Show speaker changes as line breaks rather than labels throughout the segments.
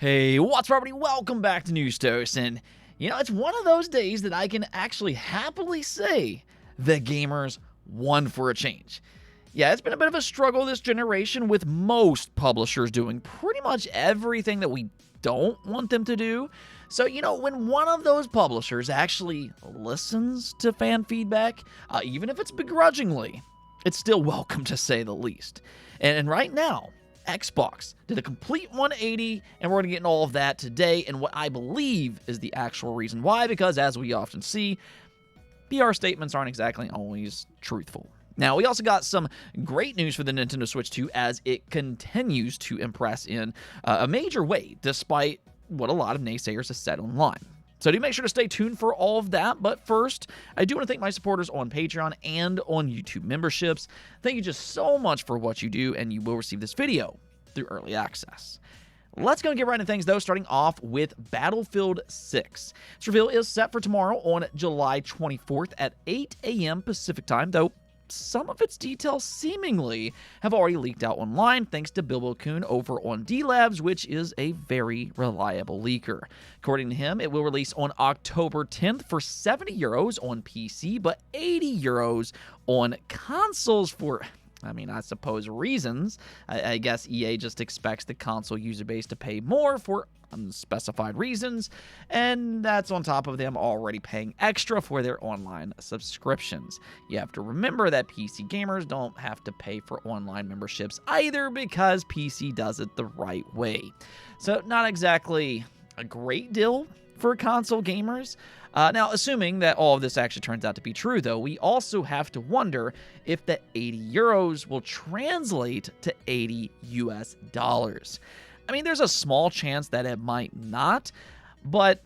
Hey, what's up, everybody? Welcome back to News Toast, and it's one of those days that I can actually happily say the gamers won for a change. Yeah, it's been a bit of a struggle this generation with most publishers doing pretty much everything that we don't want them to do. So, when one of those publishers actually listens to fan feedback, even if it's begrudgingly, it's still welcome to say the least. And right now, Xbox did a complete 180, and we're going to get into all of that today and what I believe is the actual reason why, because as we often see, PR statements aren't exactly always truthful. Now, we also got some great news for the Nintendo Switch 2 as it continues to impress in a major way, despite what a lot of naysayers have said online. So do make sure to stay tuned for all of that. But first, I do want to thank my supporters on Patreon and on YouTube memberships. Thank you just so much for what you do, and you will receive this video through early access. Let's go and get right into things, though, starting off with Battlefield 6. This reveal is set for tomorrow on July 24th at 8 a.m. Pacific time, though some of its details seemingly have already leaked out online thanks to Bilbo Kuhn over on D-Labs, which is a very reliable leaker. According to him, it will release on October 10th for €70 on PC, but €80 on consoles for, I suppose reasons. I guess EA just expects the console user base to pay more for unspecified reasons, and that's on top of them already paying extra for their online subscriptions. You have to remember that PC gamers don't have to pay for online memberships either because PC does it the right way. So not exactly a great deal for console gamers. Now, assuming that all of this actually turns out to be true, though, we also have to wonder if the €80 will translate to $80. There's a small chance that it might not, but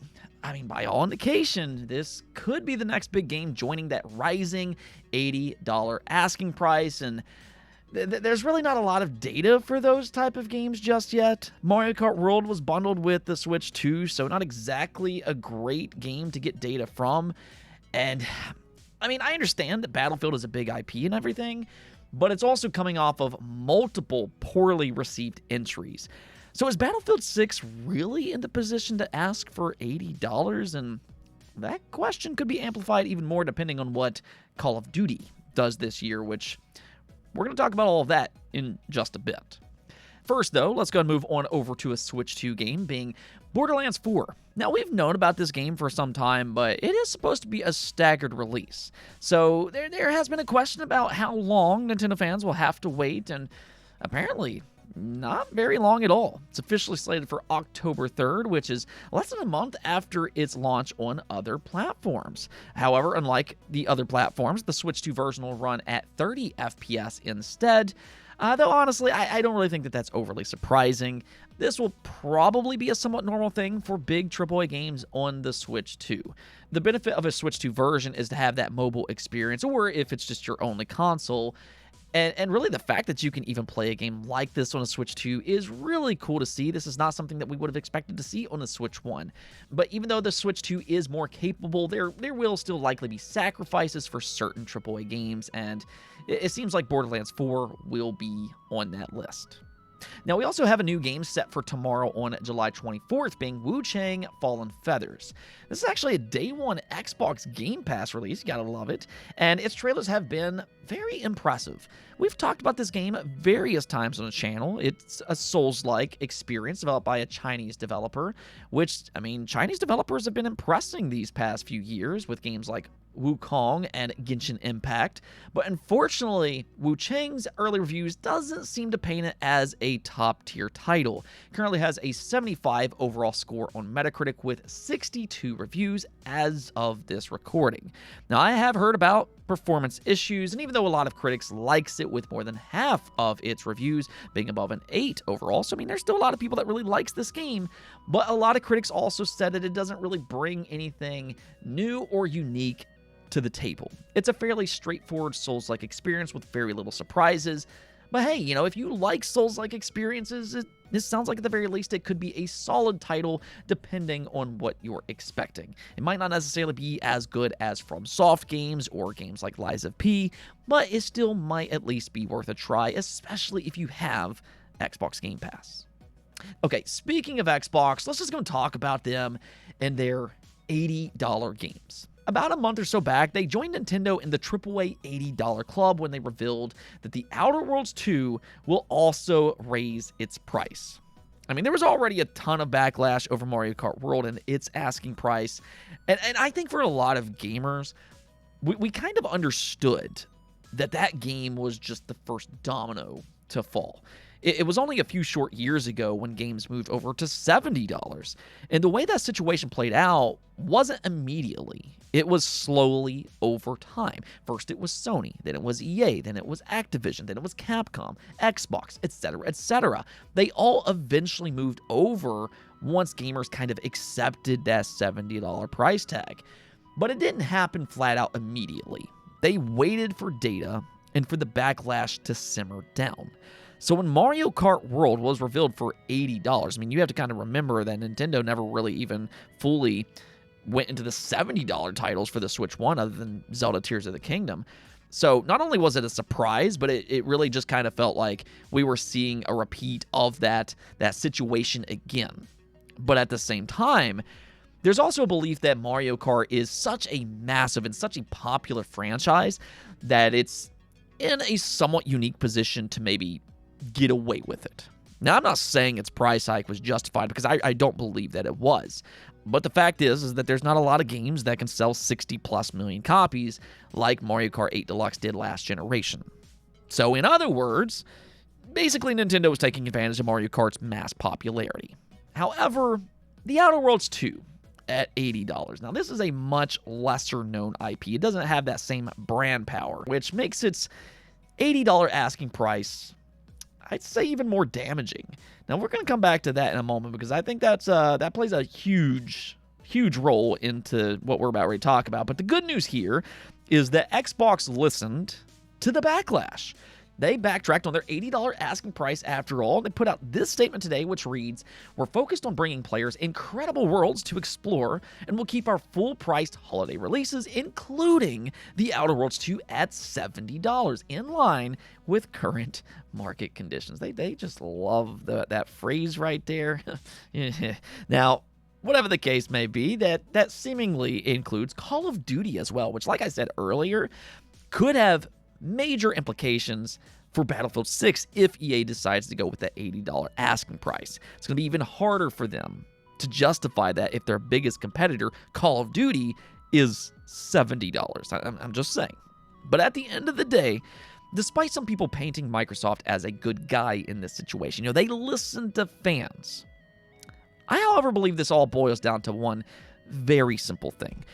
by all indication, this could be the next big game joining that rising $80 asking price, and there's really not a lot of data for those type of games just yet. Mario Kart World was bundled with the Switch 2, so not exactly a great game to get data from, and I understand that Battlefield is a big IP and everything, but it's also coming off of multiple poorly received entries. So is Battlefield 6 really in the position to ask for $80? And that question could be amplified even more depending on what Call of Duty does this year, which we're going to talk about all of that in just a bit. First, though, let's go and move on over to a Switch 2 game, being Borderlands 4. Now, we've known about this game for some time, but it is supposed to be a staggered release. So there has been a question about how long Nintendo fans will have to wait, and apparently not very long at all. It's officially slated for October 3rd, which is less than a month after its launch on other platforms. However, unlike the other platforms, the Switch 2 version will run at 30 FPS instead. Though honestly, I don't really think that that's overly surprising. This will probably be a somewhat normal thing for big AAA games on the Switch 2. The benefit of a Switch 2 version is to have that mobile experience, or if it's just your only console. And really, the fact that you can even play a game like this on a Switch 2 is really cool to see. This is not something that we would have expected to see on a Switch 1. But even though the Switch 2 is more capable, there will still likely be sacrifices for certain AAA games, and it seems like Borderlands 4 will be on that list. Now, we also have a new game set for tomorrow on July 24th, being Wuchang Fallen Feathers. This is actually a day one Xbox Game Pass release, you gotta love it, and its trailers have been very impressive. We've talked about this game various times on the channel. It's a Souls-like experience developed by a Chinese developer, which, Chinese developers have been impressing these past few years with games like Wuchang and Genshin Impact, but unfortunately, Wuchang's early reviews doesn't seem to paint it as a top-tier title. It currently has a 75 overall score on Metacritic with 62 reviews as of this recording. Now, I have heard about performance issues, and even though a lot of critics likes it with more than half of its reviews being above an 8 overall, so there's still a lot of people that really likes this game, but a lot of critics also said that it doesn't really bring anything new or unique to the table. It's a fairly straightforward Souls-like experience with very little surprises, but hey, if you like Souls-like experiences, this sounds like at the very least it could be a solid title depending on what you're expecting. It might not necessarily be as good as FromSoft games or games like Lies of P, but it still might at least be worth a try, especially if you have Xbox Game Pass. Okay, speaking of Xbox, let's just go and talk about them and their $80 games. About a month or so back, they joined Nintendo in the AAA $80 club when they revealed that The Outer Worlds 2 will also raise its price. I mean, there was already a ton of backlash over Mario Kart World and its asking price. And I think for a lot of gamers, we kind of understood that game was just the first domino to fall. It was only a few short years ago when games moved over to $70. And the way that situation played out wasn't immediately. It was slowly over time. First it was Sony, then it was EA, then it was Activision, then it was Capcom, Xbox, etc., etc. They all eventually moved over once gamers kind of accepted that $70 price tag. But it didn't happen flat out immediately. They waited for data and for the backlash to simmer down. So when Mario Kart World was revealed for $80, I mean, you have to kind of remember that Nintendo never really even fully went into the $70 titles for the Switch 1 other than Zelda Tears of the Kingdom. So not only was it a surprise, but it really just kind of felt like we were seeing a repeat of that situation again. But at the same time, there's also a belief that Mario Kart is such a massive and such a popular franchise that it's in a somewhat unique position to maybe get away with it. Now, I'm not saying its price hike was justified because I don't believe that it was. But the fact is that there's not a lot of games that can sell 60+ million copies like Mario Kart 8 Deluxe did last generation. So in other words, basically Nintendo was taking advantage of Mario Kart's mass popularity. However, The Outer Worlds 2 at $80. Now, this is a much lesser known IP. It doesn't have that same brand power, which makes its $80 asking price, I'd say, even more damaging. Now, we're going to come back to that in a moment because I think that plays a huge role into what we're about ready to talk about. But the good news here is that Xbox listened to the backlash. They backtracked on their $80 asking price after all. They put out this statement today, which reads, "We're focused on bringing players incredible worlds to explore, and we'll keep our full-priced holiday releases, including The Outer Worlds 2, at $70, in line with current market conditions." They just love that phrase right there. Now, whatever the case may be, that seemingly includes Call of Duty as well, which, like I said earlier, could have major implications for Battlefield 6 if EA decides to go with that $80 asking price. It's going to be even harder for them to justify that if their biggest competitor, Call of Duty, is $70. I'm just saying. But at the end of the day, despite some people painting Microsoft as a good guy in this situation, they listen to fans. I, however, believe this all boils down to one very simple thing.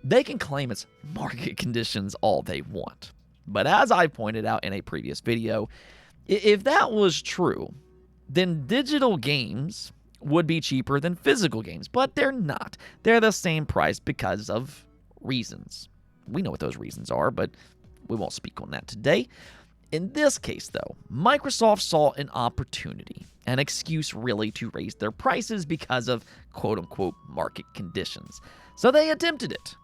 They can claim it's market conditions all they want. But as I pointed out in a previous video, if that was true, then digital games would be cheaper than physical games. But they're not. They're the same price because of reasons. We know what those reasons are, but we won't speak on that today. In this case, though, Microsoft saw an opportunity, an excuse really to raise their prices because of quote-unquote market conditions. So they attempted it.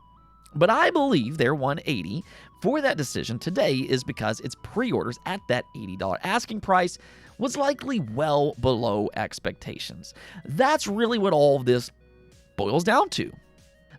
But I believe their $180 for that decision today is because its pre-orders at that $80 asking price was likely well below expectations. That's really what all of this boils down to.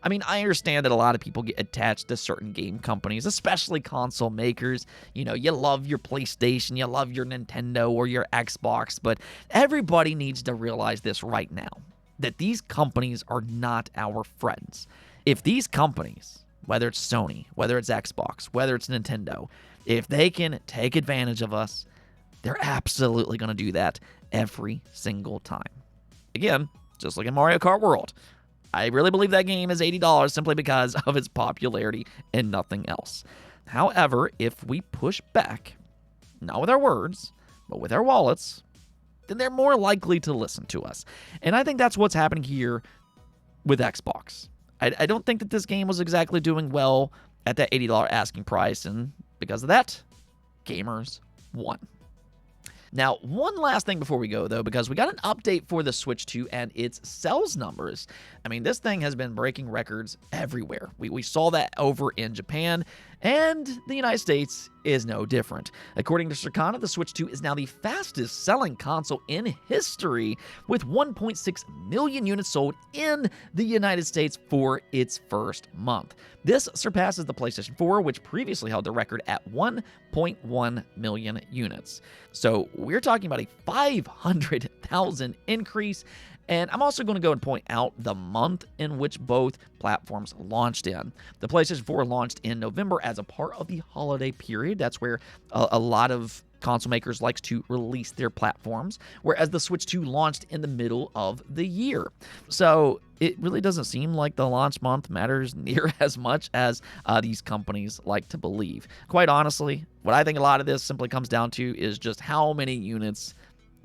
I mean, I understand that a lot of people get attached to certain game companies, especially console makers. You love your PlayStation, you love your Nintendo or your Xbox, but everybody needs to realize this right now, that these companies are not our friends. If these companies, whether it's Sony, whether it's Xbox, whether it's Nintendo, if they can take advantage of us, they're absolutely going to do that every single time. Again, just like in Mario Kart World, I really believe that game is $80 simply because of its popularity and nothing else. However, if we push back, not with our words, but with our wallets, then they're more likely to listen to us. And I think that's what's happening here with Xbox. I don't think that this game was exactly doing well at that $80 asking price, and because of that, gamers won. Now, one last thing before we go, though, because we got an update for the Switch 2 and its sales numbers. I mean, this thing has been breaking records everywhere. We saw that over in Japan, And the United States is no different. According to Circana, the Switch 2 is now the fastest selling console in history, with 1.6 million units sold in the United States for its first month. This surpasses the PlayStation 4, which previously held the record at 1.1 million units. So we're talking about a 500,000 increase. And I'm also going to go and point out the month in which both platforms launched in. The PlayStation 4 launched in November as a part of the holiday period. That's where a lot of console makers likes to release their platforms, whereas the Switch 2 launched in the middle of the year. So it really doesn't seem like the launch month matters near as much as these companies like to believe. Quite honestly, what I think a lot of this simply comes down to is just how many units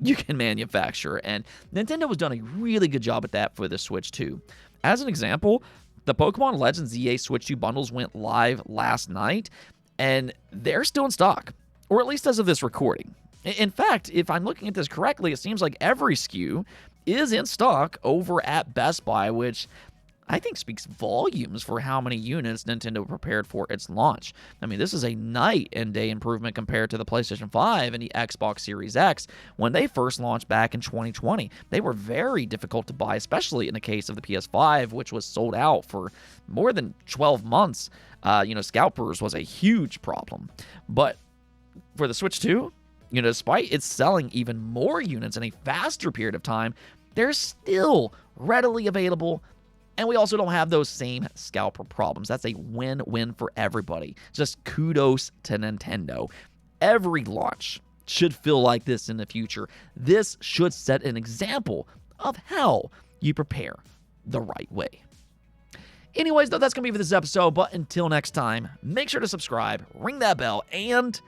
you can manufacture, and Nintendo has done a really good job at that for the Switch 2. As an example, the Pokemon Legends EA Switch 2 bundles went live last night, and they're still in stock, or at least as of this recording. In fact, if I'm looking at this correctly, it seems like every SKU is in stock over at Best Buy, which I think speaks volumes for how many units Nintendo prepared for its launch. I mean, this is a night and day improvement compared to the PlayStation 5 and the Xbox Series X when they first launched back in 2020. They were very difficult to buy, especially in the case of the PS5, which was sold out for more than 12 months. Scalpers was a huge problem. But for the Switch 2, despite it selling even more units in a faster period of time, they're still readily available. And we also don't have those same scalper problems. That's a win-win for everybody. Just kudos to Nintendo. Every launch should feel like this in the future. This should set an example of how you prepare the right way. Anyways, though, that's going to be for this episode. But until next time, make sure to subscribe, ring that bell, and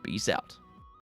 peace out.